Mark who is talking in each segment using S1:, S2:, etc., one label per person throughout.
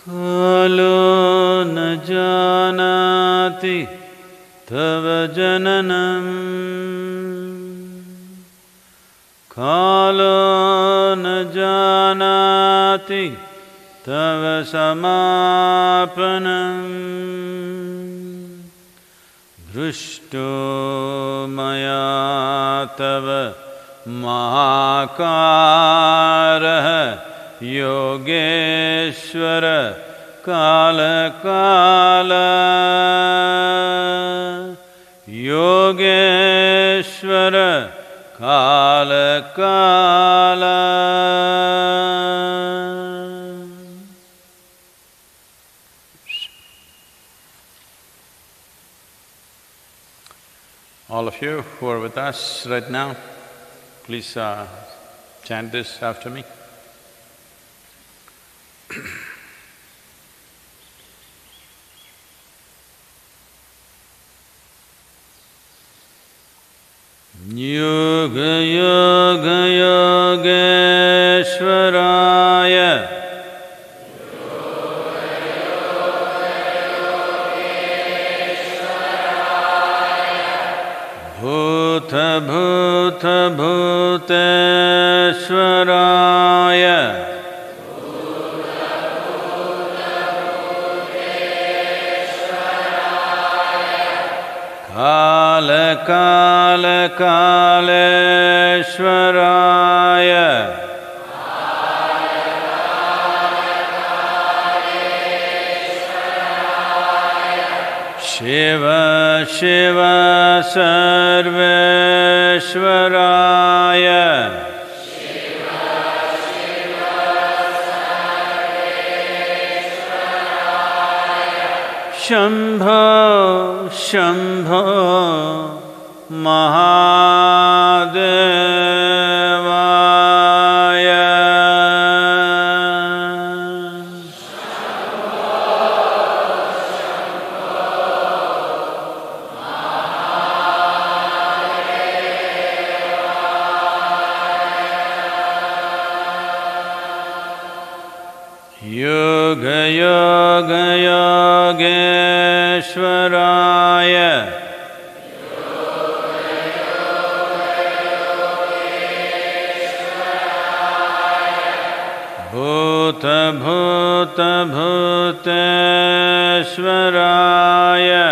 S1: कालो न जानाति तव जननं कालो न जानाति तव समापनं दृष्टो मया तव महाकारः योगेश्वर काल काल योगेश्वर काल काल. All of you who are with us right now, please chant this after me. Yoga Yoga Yogeshwaraya Bhuta Bhuta Bhuteshwaraya Kala Kala Kaleshwaraya Shiva Shiva Sarveshwaraya Shambho Shambho Mahadevaya Yoga Yoga Yogeshwaraya Bhuta Bhuta Bhuteshwaraya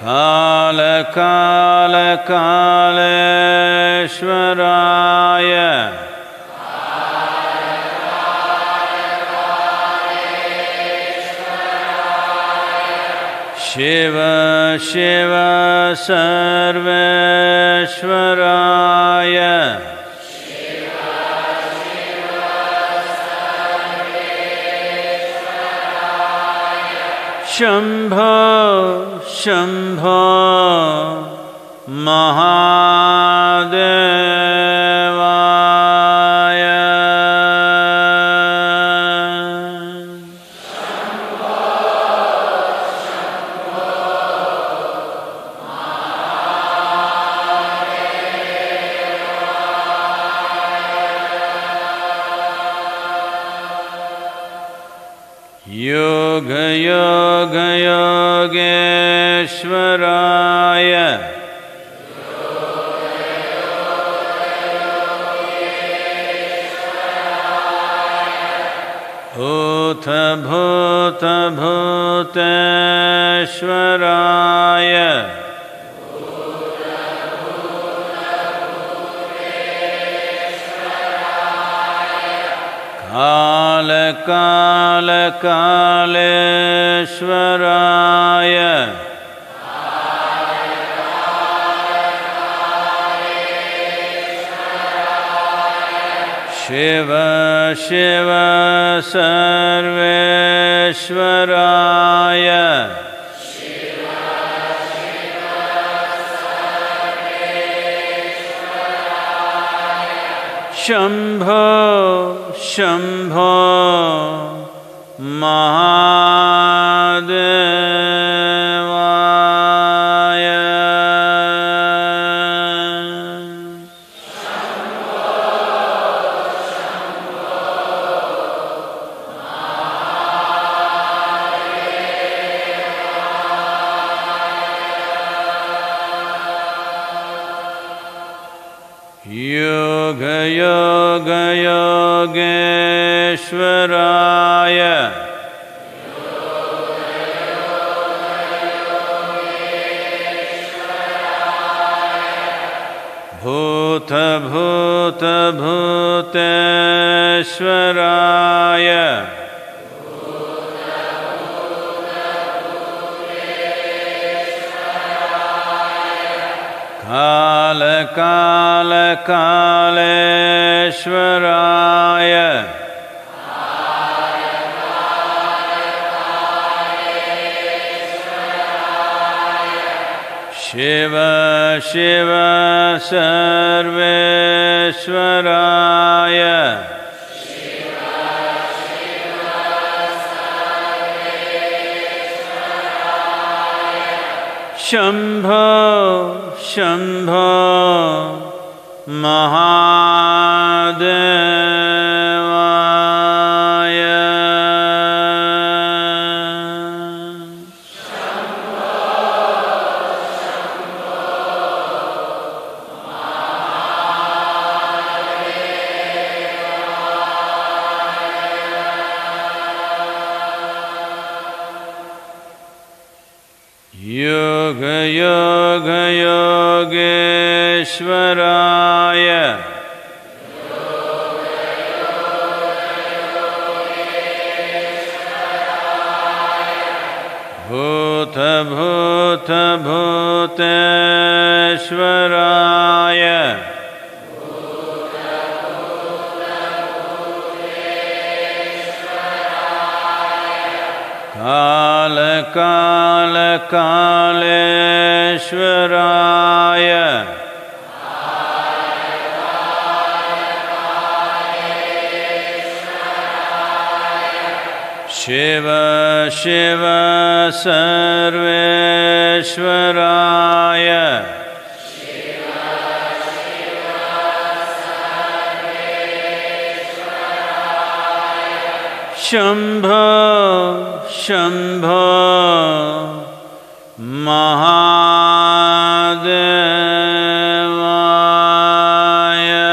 S1: Kala Kala Kaleshwaraya Shiva Shiva Sarveshwaraya Shambho Shambho Mahadevaya Yoga Yoga Yogeshwaraya Bhuta Bhuta Bhuteshwaraya Kala Kala Kaleshwaraya Shiva Shiva Sarveshwaraya Shambho Shambho Mahadevaya Yoga Yoga Yogeshwaraya Bhuta Bhuta Bhuteshwaraya Kala Kala Kaleshwaraya Shiva Shiva Sarveshwaraya Shambho Shambho Mahadevaya Yoga Yoga Yogeshwaraya Bhuta Bhuta Bhuteshwaraya Kala Kala Kaleshwaraya Shiva Shiva Sarveshwaraya Shambho Shambho Mahadevaya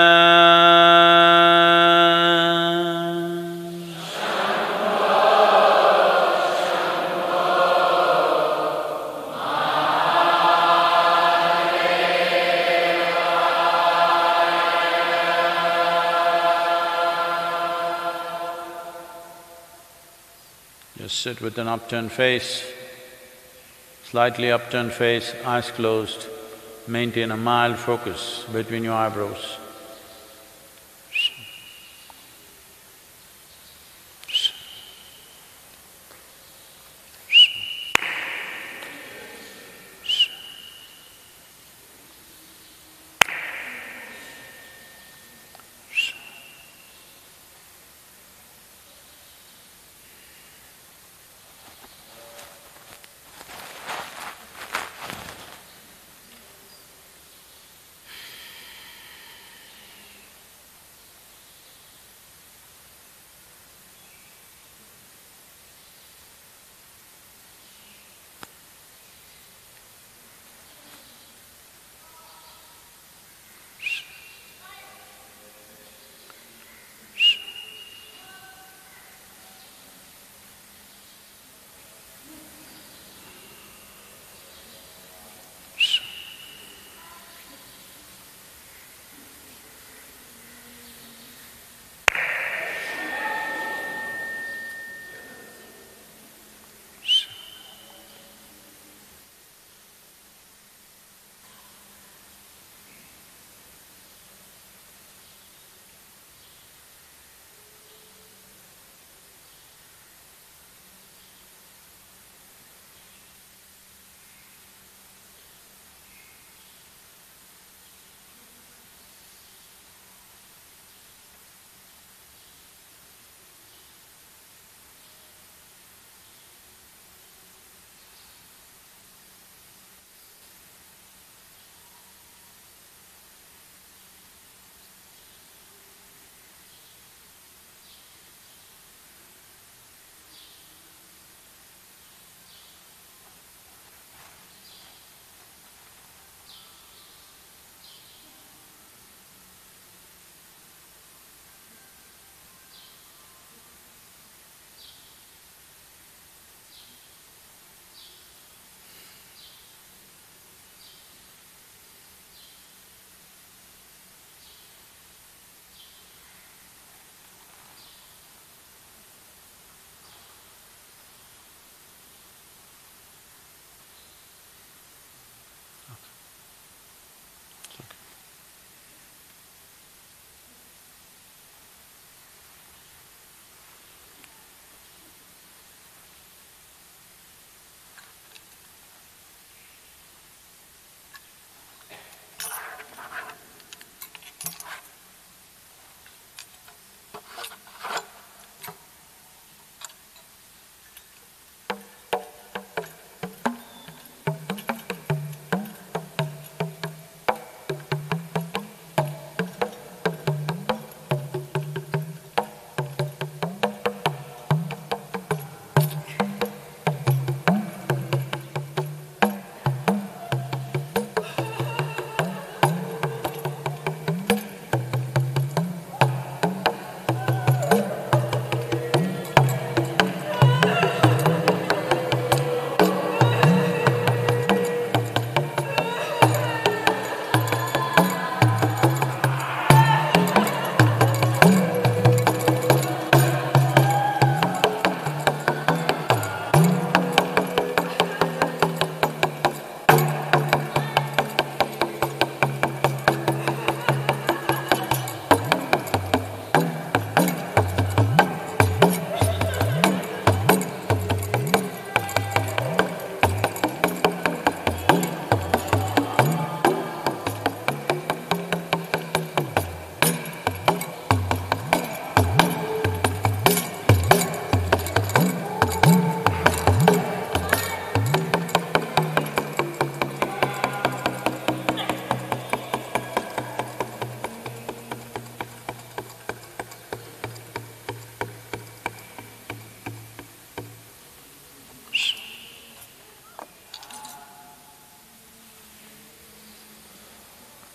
S1: Just sit with an upturned face, slightly upturned face, eyes closed. Maintain a mild focus between your eyebrows.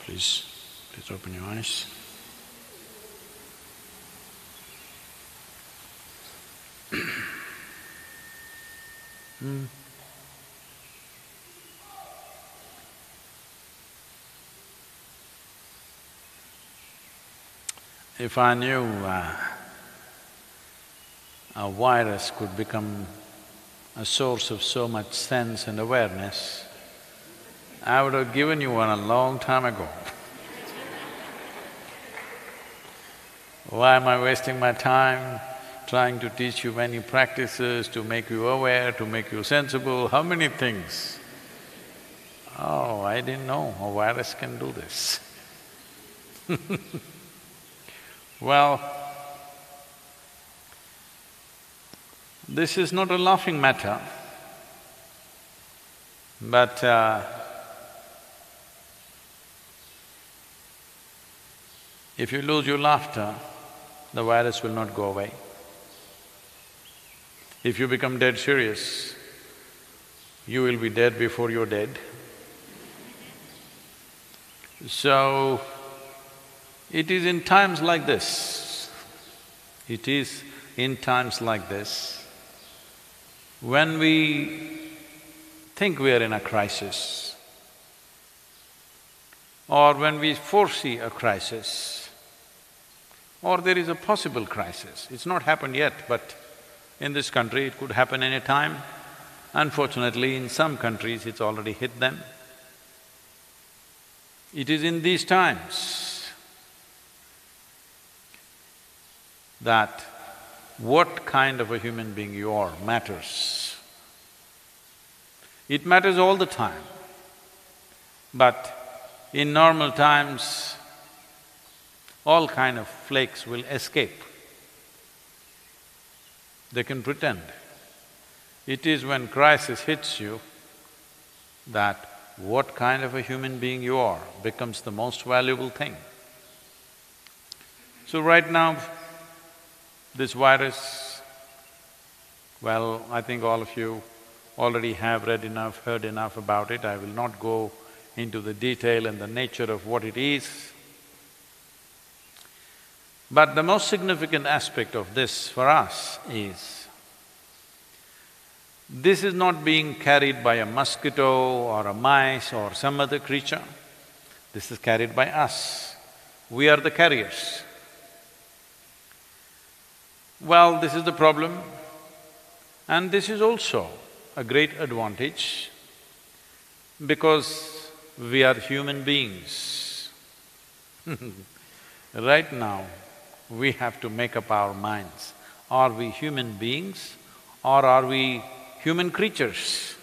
S1: Please open your eyes. If I knew a virus could become a source of so much sense and awareness, I would have given you one a long time ago. Why am I wasting my time trying to teach you many practices to make you aware, to make you sensible, how many things? Oh, I didn't know a virus can do this. Well, this is not a laughing matter, but if you lose your laughter, the virus will not go away. If you become dead serious, you will be dead before you're dead. So, it is in times like this, when we think we are in a crisis, or when we foresee a crisis, or there is a possible crisis. It's not happened yet, but in this country it could happen any time. Unfortunately, in some countries it's already hit them. It is in these times that what kind of a human being you are matters. It matters all the time, but in normal times, all kind of flakes will escape. They can pretend. It is when crisis hits you that what kind of a human being you are becomes the most valuable thing. So right now, this virus, well, I think all of you already have read enough, heard enough about it. I will not go into the detail and the nature of what it is. But the most significant aspect of this for us is, this is not being carried by a mosquito or a mice or some other creature. This is carried by us. We are the carriers. Well, this is the problem, and this is also a great advantage because we are human beings. Right now, we have to make up our minds. Are we human beings or are we human creatures?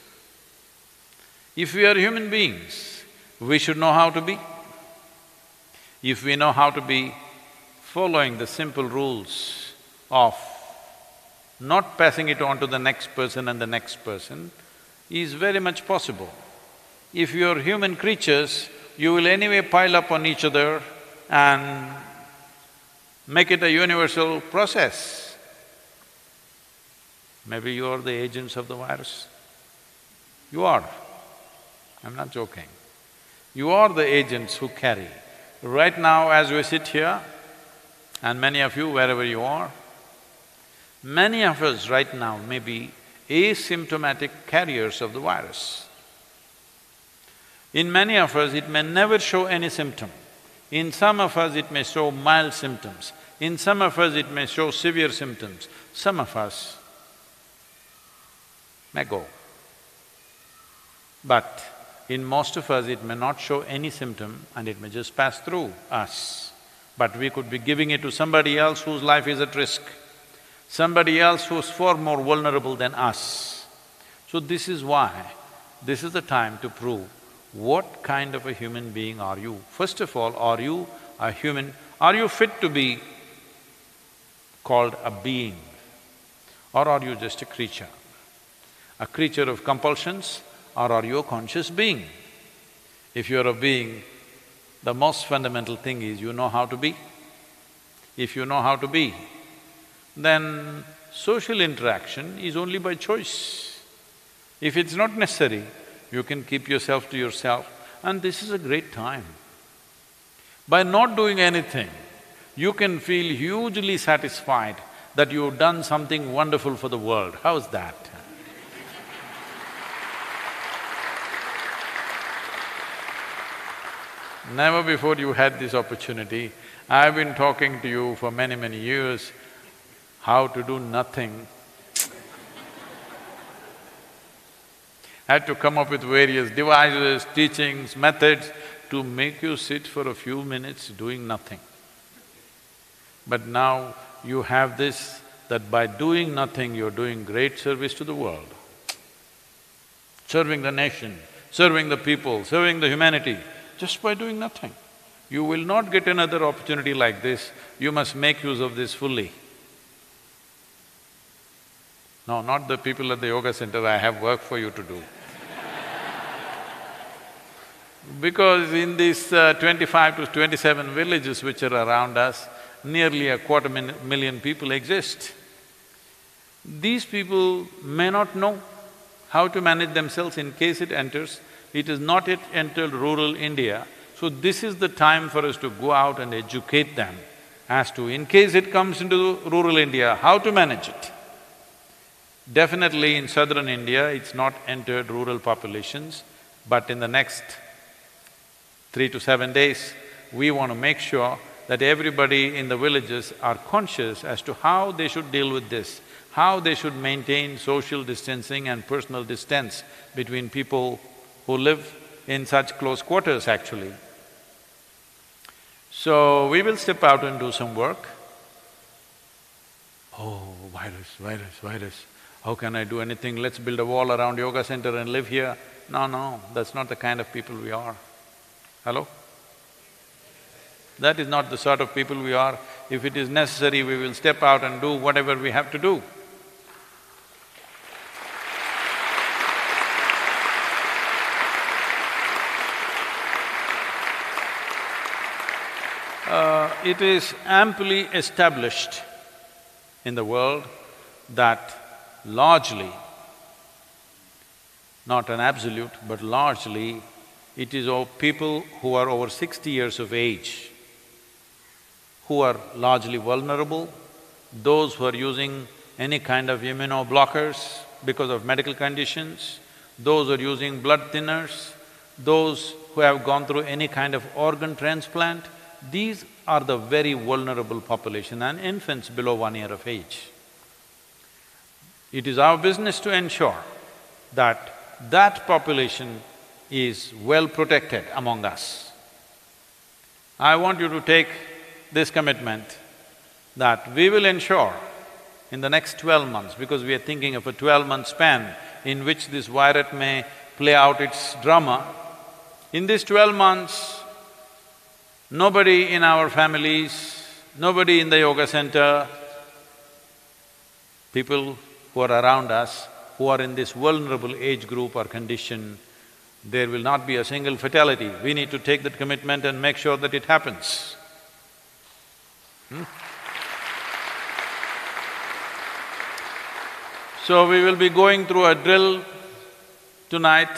S1: If we are human beings, we should know how to be. If we know how to be, following the simple rules of not passing it on to the next person and the next person is very much possible. If you're human creatures, you will anyway pile up on each other and make it a universal process. Maybe you are the agents of the virus. You are. I'm not joking. You are the agents who carry. Right now as we sit here, and many of you wherever you are, many of us right now may be asymptomatic carriers of the virus. In many of us, it may never show any symptom. In some of us, it may show mild symptoms. In some of us, it may show severe symptoms. Some of us may go. But in most of us, it may not show any symptom and it may just pass through us. But we could be giving it to somebody else whose life is at risk, somebody else who's far more vulnerable than us. So this is why, this is the time to prove what kind of a human being are you. First of all, are you a human… are you fit to be called a being, or are you just a creature? A creature of compulsions, or are you a conscious being? If you're a being, the most fundamental thing is you know how to be. If you know how to be, then social interaction is only by choice. If it's not necessary, you can keep yourself to yourself, and this is a great time. By not doing anything, you can feel hugely satisfied that you've done something wonderful for the world. How's that? Never before you had this opportunity. I've been talking to you for many, many years, how to do nothing. I had to come up with various devices, teachings, methods to make you sit for a few minutes doing nothing. But now you have this, that by doing nothing, you're doing great service to the world. Serving the nation, serving the people, serving the humanity, just by doing nothing. You will not get another opportunity like this, you must make use of this fully. No, not the people at the yoga center, I have work for you to do. Because in these 25 to 27 villages which are around us, nearly a quarter million people exist. These people may not know how to manage themselves in case it enters. It has not yet entered rural India, so this is the time for us to go out and educate them as to, in case it comes into rural India, how to manage it. Definitely in southern India, it's not entered rural populations, but in the next 3 to 7 days, we want to make sure that everybody in the villages are conscious as to how they should deal with this, how they should maintain social distancing and personal distance between people who live in such close quarters actually. So, we will step out and do some work. Oh, virus, how can I do anything? Let's build a wall around yoga center and live here. No, that's not the kind of people we are. Hello? That is not the sort of people we are. If it is necessary, we will step out and do whatever we have to do. It is amply established in the world that largely, not an absolute, but largely, it is of people who are over 60 years of age who are largely vulnerable, those who are using any kind of immunoblockers because of medical conditions, those who are using blood thinners, those who have gone through any kind of organ transplant, these are the very vulnerable population, and infants below 1 year of age. It is our business to ensure that that population is well protected among us. I want you to take this commitment that we will ensure in the next 12 months, because we are thinking of a 12-month span in which this virus may play out its drama. In these 12 months, nobody in our families, nobody in the yoga center, people who are around us, who are in this vulnerable age group or condition, there will not be a single fatality. We need to take that commitment and make sure that it happens. So we will be going through a drill tonight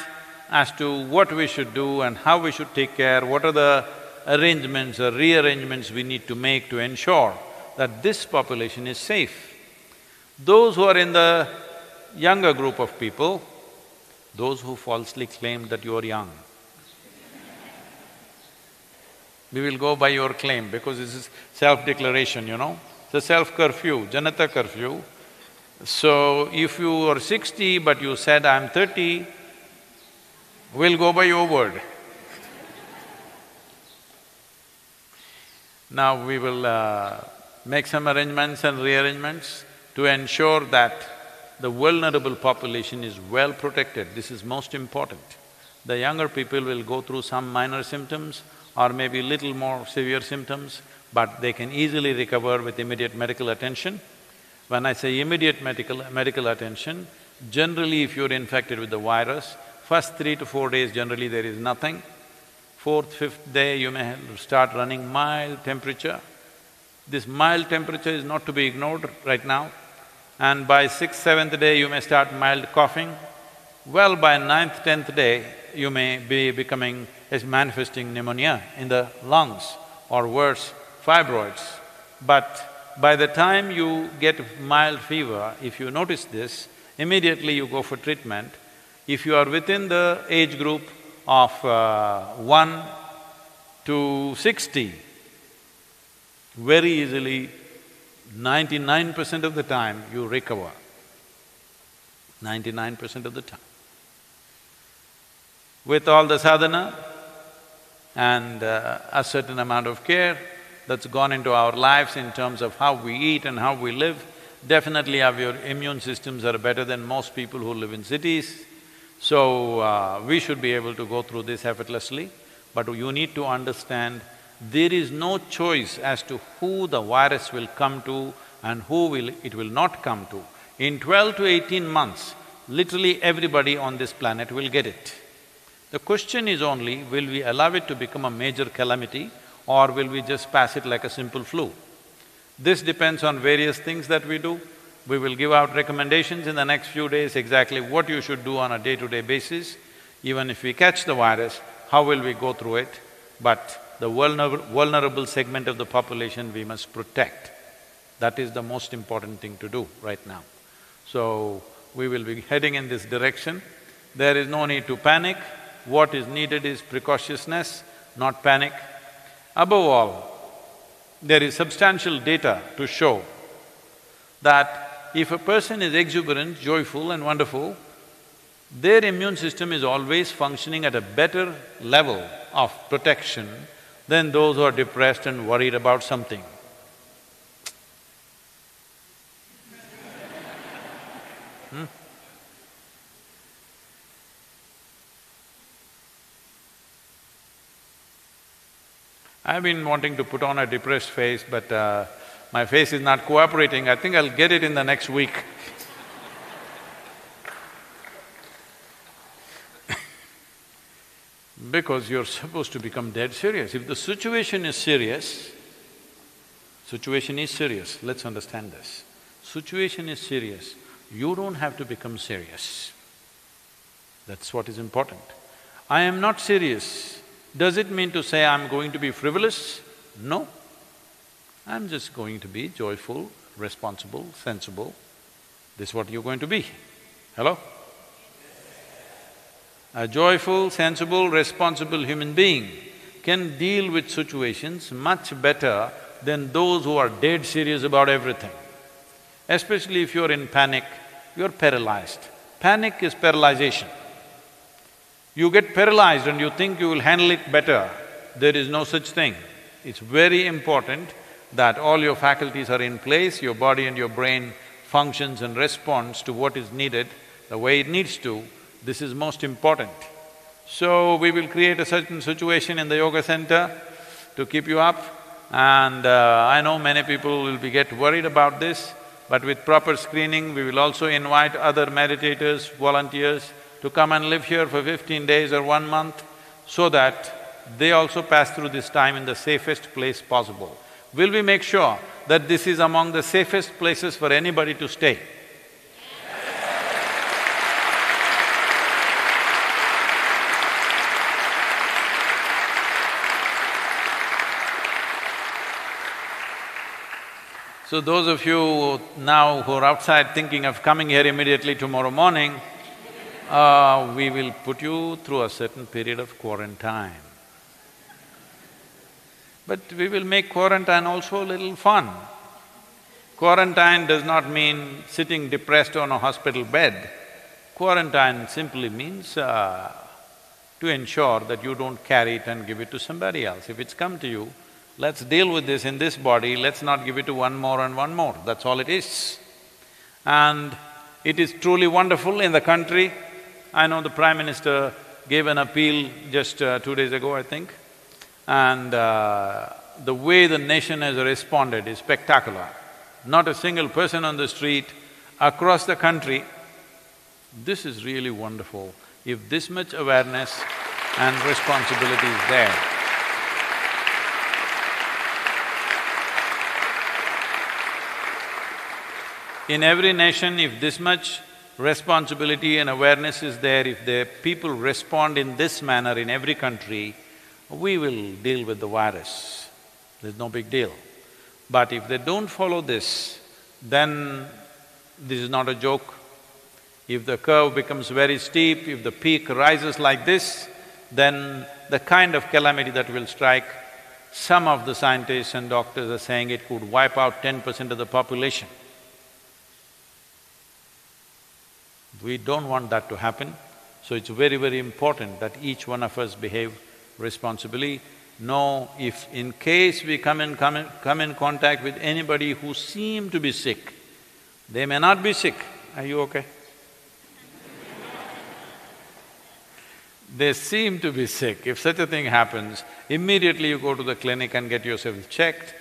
S1: as to what we should do and how we should take care, what are the arrangements or rearrangements we need to make to ensure that this population is safe. Those who are in the younger group of people, those who falsely claim that you are young, we will go by your claim because this is self-declaration, you know. It's a self-curfew, Janata curfew. So, if you are 60 but you said, I'm 30, we'll go by your word. Now we will make some arrangements and rearrangements to ensure that the vulnerable population is well protected. This is most important. The younger people will go through some minor symptoms or maybe little more severe symptoms, but they can easily recover with immediate medical attention. When I say immediate medical attention, generally if you're infected with the virus, first 3 to 4 days generally there is nothing. 4th, 5th day you may start running mild temperature. This mild temperature is not to be ignored right now. And by 6th, 7th day you may start mild coughing. Well, by 9th, 10th day you may be manifesting pneumonia in the lungs. or worse, fibroids. But by the time you get mild fever, if you notice this, immediately you go for treatment. If you are within the age group of 1 to 60, very easily, 99% of the time you recover, 99% of the time. With all the sadhana and a certain amount of care that's gone into our lives in terms of how we eat and how we live, definitely our immune systems are better than most people who live in cities. So, we should be able to go through this effortlessly, but you need to understand there is no choice as to who the virus will come to and it will not come to. In 12 to 18 months, literally everybody on this planet will get it. The question is only, will we allow it to become a major calamity or will we just pass it like a simple flu? This depends on various things that we do. We will give out recommendations in the next few days exactly what you should do on a day-to-day basis. Even if we catch the virus, how will we go through it? But the vulnerable segment of the population we must protect. That is the most important thing to do right now. So, we will be heading in this direction. There is no need to panic. What is needed is precautiousness, not panic. Above all, there is substantial data to show that if a person is exuberant, joyful and wonderful, their immune system is always functioning at a better level of protection than those who are depressed and worried about something. I've been wanting to put on a depressed face, but my face is not cooperating. I think I'll get it in the next week. Because you're supposed to become dead serious. If the situation is serious, let's understand this. Situation is serious, you don't have to become serious. That's what is important. I am not serious. Does it mean to say I'm going to be frivolous? No. I'm just going to be joyful, responsible, sensible. This is what you're going to be. Hello? A joyful, sensible, responsible human being can deal with situations much better than those who are dead serious about everything. Especially if you're in panic, you're paralyzed. Panic is paralyzation. You get paralyzed and you think you will handle it better. There is no such thing. It's very important that all your faculties are in place, your body and your brain functions and responds to what is needed the way it needs to. This is most important. So, we will create a certain situation in the yoga center to keep you up, and I know many people will get worried about this, but with proper screening, we will also invite other meditators, volunteers to come and live here for 15 days or 1 month so that they also pass through this time in the safest place possible. Will we make sure that this is among the safest places for anybody to stay? So those of you now who are outside thinking of coming here immediately tomorrow morning, we will put you through a certain period of quarantine. But we will make quarantine also a little fun. Quarantine does not mean sitting depressed on a hospital bed. Quarantine simply means to ensure that you don't carry it and give it to somebody else. If it's come to you, let's deal with this in this body, let's not give it to one more and one more, that's all it is. And it is truly wonderful in the country. I know the Prime Minister gave an appeal just 2 days ago, I think, and the way the nation has responded is spectacular. Not a single person on the street, across the country. This is really wonderful. If this much awareness and responsibility is there, in every nation, if this much responsibility and awareness is there, if the people respond in this manner in every country, we will deal with the virus. there's no big deal. But if they don't follow this, then this is not a joke. If the curve becomes very steep, if the peak rises like this, then the kind of calamity that will strike, some of the scientists and doctors are saying it could wipe out 10% of the population. We don't want that to happen, so it's very, very important that each one of us behave responsibly. Know if in case we come in contact with anybody who seem to be sick, they may not be sick. Are you okay? They seem to be sick. If such a thing happens, immediately you go to the clinic and get yourself checked.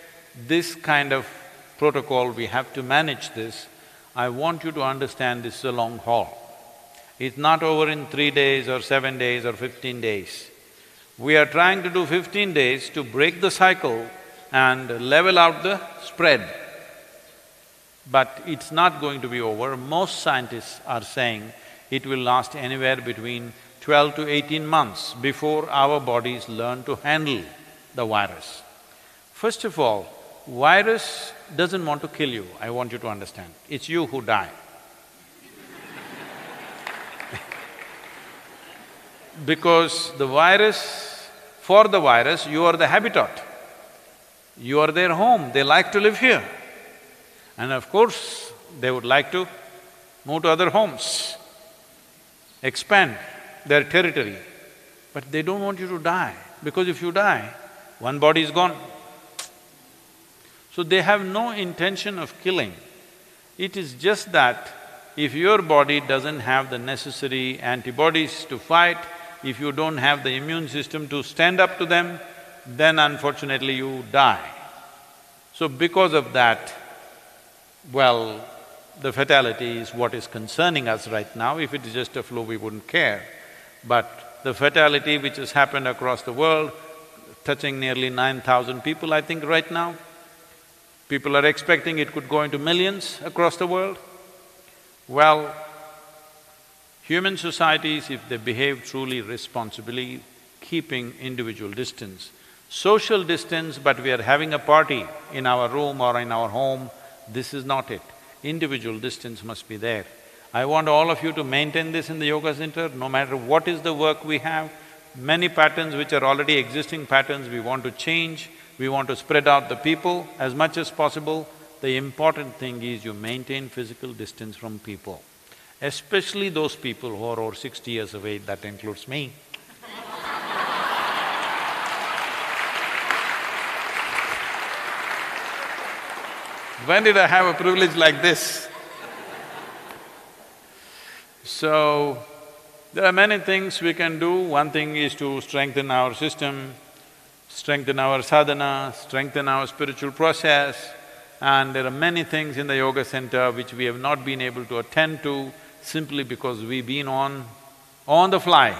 S1: This kind of protocol, we have to manage this. I want you to understand this is a long haul. It's not over in 3 days or 7 days or 15 days. We are trying to do 15 days to break the cycle and level out the spread. But it's not going to be over. Most scientists are saying it will last anywhere between 12 to 18 months before our bodies learn to handle the virus. First of all, virus doesn't want to kill you, I want you to understand. It's you who die. Because the virus, for the virus, you are the habitat. You are their home, they like to live here. And of course, they would like to move to other homes, expand their territory. But they don't want you to die, because if you die, one body is gone. So they have no intention of killing. It is just that if your body doesn't have the necessary antibodies to fight, if you don't have the immune system to stand up to them, then unfortunately you die. So because of that, well, the fatality is what is concerning us right now. If it is just a flu, we wouldn't care. But the fatality which has happened across the world, touching nearly 9,000 people, I think, right now, people are expecting it could go into millions across the world. Well, human societies, if they behave truly responsibly, keeping individual distance, social distance, but we are having a party in our room or in our home, this is not it. Individual distance must be there. I want all of you to maintain this in the Yoga Center, no matter what is the work we have. Many patterns which are already existing patterns, we want to change, we want to spread out the people as much as possible. The important thing is you maintain physical distance from people, especially those people who are over 60 years of age, that includes me. When did I have a privilege like this? So, there are many things we can do. One thing is to strengthen our system, strengthen our sadhana, strengthen our spiritual process, and there are many things in the Yoga Center which we have not been able to attend to simply because we've been on the fly,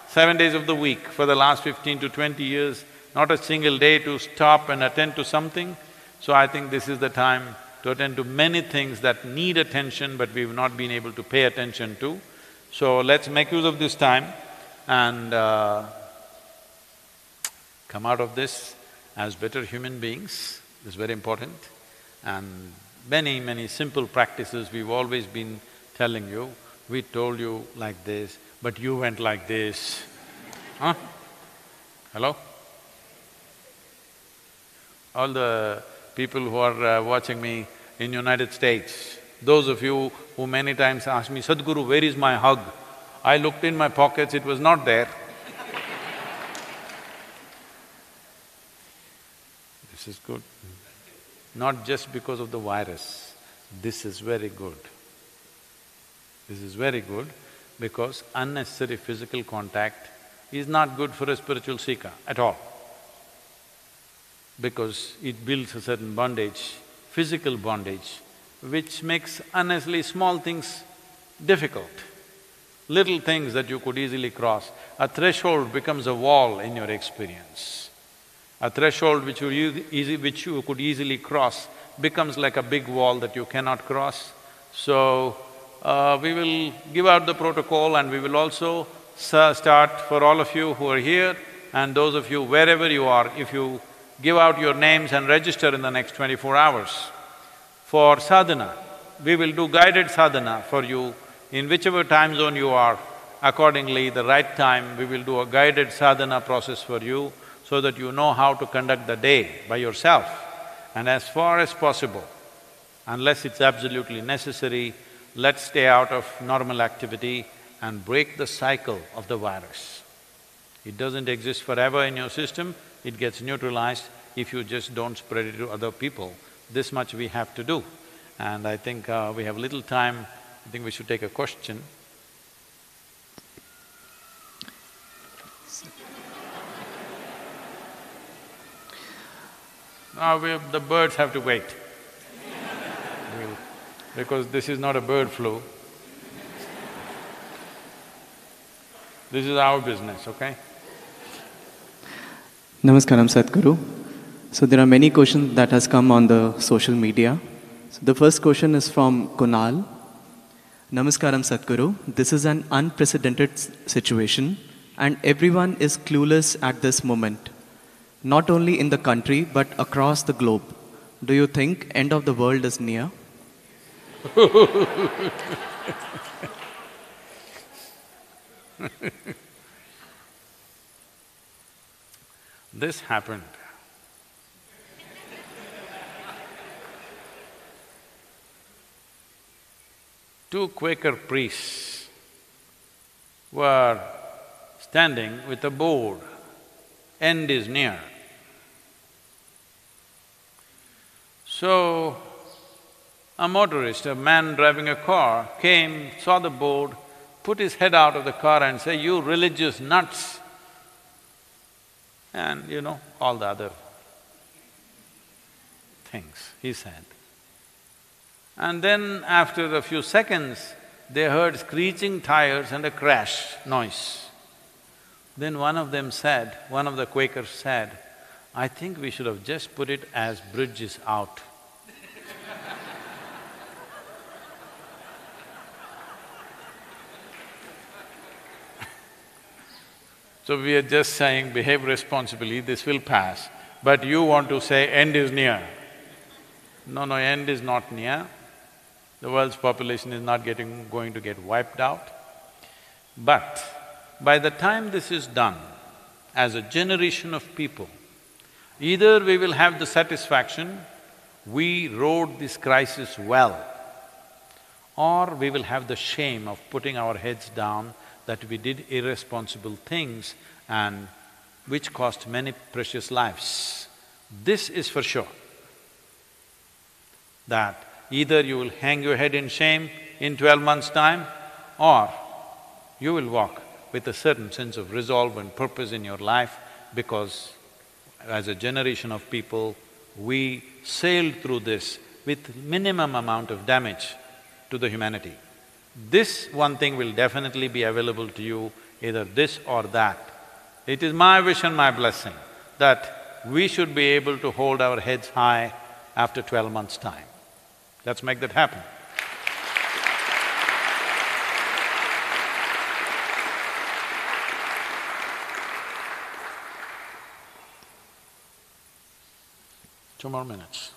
S1: 7 days of the week for the last 15 to 20 years, not a single day to stop and attend to something. So I think this is the time to attend to many things that need attention but we've not been able to pay attention to. So let's make use of this time and come out of this as better human beings, this is very important. And many, many simple practices we've always been telling you. We told you like this, but you went like this. Huh? Hello? All the people who are watching me in United States, those of you who many times ask me, Sadhguru, where is my hug? I looked in my pockets, it was not there. This is good. Not just because of the virus, this is very good. This is very good because unnecessary physical contact is not good for a spiritual seeker at all. Because it builds a certain bondage, physical bondage, which makes unnecessarily small things difficult. Little things that you could easily cross, a threshold becomes a wall in your experience. A threshold which you could easily cross becomes like a big wall that you cannot cross. So, we will give out the protocol and we will also start for all of you who are here and those of you wherever you are, if you give out your names and register in the next 24 hours. For sadhana, we will do guided sadhana for you in whichever time zone you are. Accordingly, the right time, we will do a guided sadhana process for you so that you know how to conduct the day by yourself. And as far as possible, unless it's absolutely necessary, let's stay out of normal activity and break the cycle of the virus. It doesn't exist forever in your system, it gets neutralized if you just don't spread it to other people. This much we have to do. And I think we have little time, I think we should take a question. The birds have to wait because this is not a bird flu. This is our business, okay?
S2: Namaskaram, Sadhguru. So there are many questions that has come on the social media. So the first question is from Kunal. Namaskaram, Sadhguru. This is an unprecedented situation and everyone is clueless at this moment. Not only in the country, but across the globe. Do you think end of the world is near?
S1: This happened. Two Quaker priests were standing with a board, "End is near." So, a motorist, a man driving a car, came, saw the board, put his head out of the car and said, "You religious nuts!" And you know, all the other things he said. And then after a few seconds, they heard screeching tires and a crash noise. Then one of them said, one of the Quakers said, "I think we should have just put it as bridge is out." So we are just saying, behave responsibly, this will pass, but you want to say end is near. No, end is not near. The world's population is not going to get wiped out. But by the time this is done, as a generation of people, either we will have the satisfaction, we rode this crisis well, or we will have the shame of putting our heads down that we did irresponsible things and which cost many precious lives. This is for sure, that either you will hang your head in shame in 12 months' time, or you will walk with a certain sense of resolve and purpose in your life, because as a generation of people, we sailed through this with minimum amount of damage to the humanity. This one thing will definitely be available to you, either this or that. It is my wish and my blessing that we should be able to hold our heads high after 12 months' time. Let's make that happen. Two more minutes.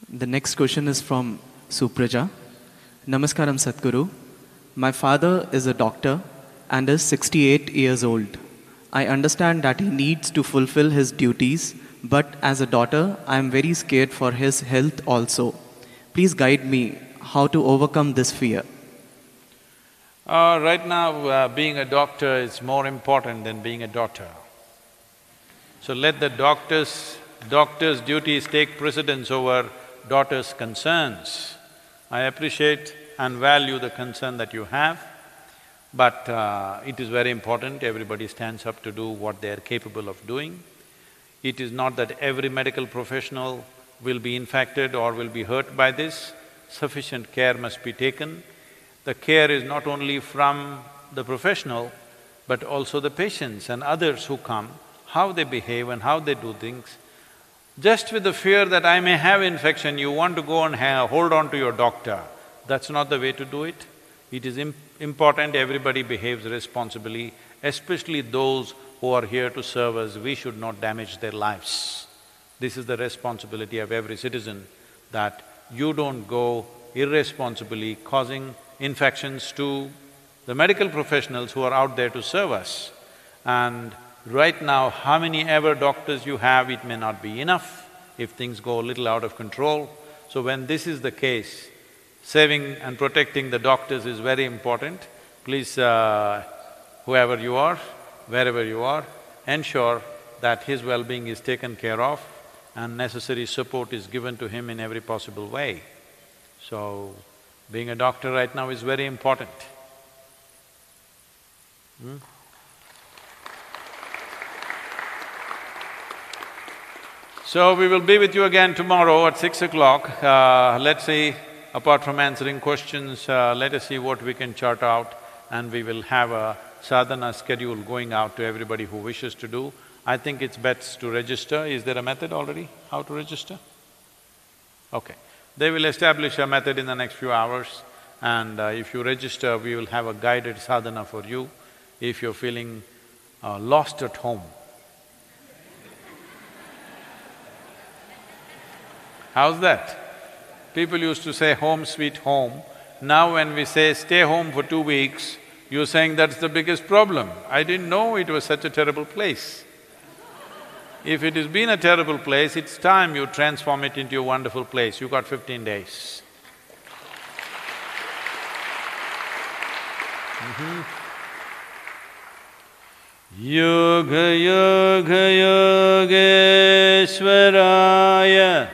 S2: The next question is from Supraja. Namaskaram, Sadhguru. My father is a doctor and is 68 years old. I understand that he needs to fulfill his duties, but as a daughter, I am very scared for his health also. Please guide me how to overcome this fear.
S1: Right now, being a doctor is more important than being a daughter. So let the doctor's duties take precedence over daughter's concerns. I appreciate and value the concern that you have, but it is very important everybody stands up to do what they are capable of doing. It is not that every medical professional will be infected or will be hurt by this. Sufficient care must be taken. The care is not only from the professional, but also the patients and others who come, how they behave and how they do things. Just with the fear that I may have infection, you want to go and hold on to your doctor. That's not the way to do it. It is important everybody behaves responsibly, especially those who are here to serve us. We should not damage their lives. This is the responsibility of every citizen, that you don't go irresponsibly causing infections to the medical professionals who are out there to serve us. And right now, how many ever doctors you have, it may not be enough if things go a little out of control. So when this is the case, saving and protecting the doctors is very important. Please, whoever you are, wherever you are, ensure that his well-being is taken care of and necessary support is given to him in every possible way. So, being a doctor right now is very important. So, we will be with you again tomorrow at 6 o'clock. Let's see, apart from answering questions, let us see what we can chart out, and we will have a sadhana schedule going out to everybody who wishes to do. I think it's best to register. Is there a method already, how to register? Okay. They will establish a method in the next few hours, and if you register, we will have a guided sadhana for you if you're feeling lost at home. How's that? People used to say home sweet home. Now when we say stay home for 2 weeks, you're saying that's the biggest problem. I didn't know it was such a terrible place. If it has been a terrible place, it's time you transform it into a wonderful place. You got 15 days. Yoga yoga yogeshwaraya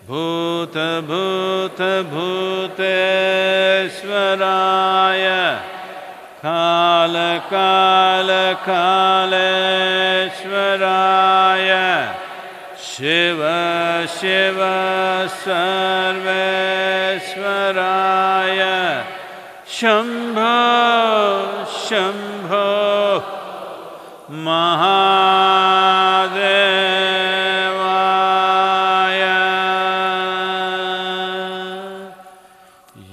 S1: Bhuta bhuta bhuteshwaraya Kala kala kaleshwaraya Shiva shiva sarveshwaraya Shambho shambho Mahadevaya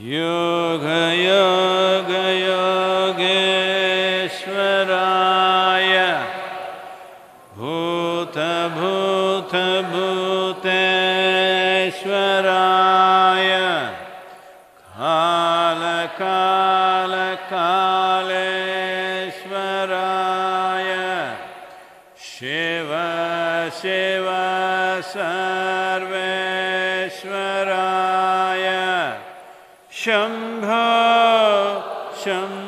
S1: Yoga yoga yogeshwaraya Bhuta bhuta bhuteshwaraya Kala kala kaleshwaraya Shiva shiva sarveshwaraya Shambho shambho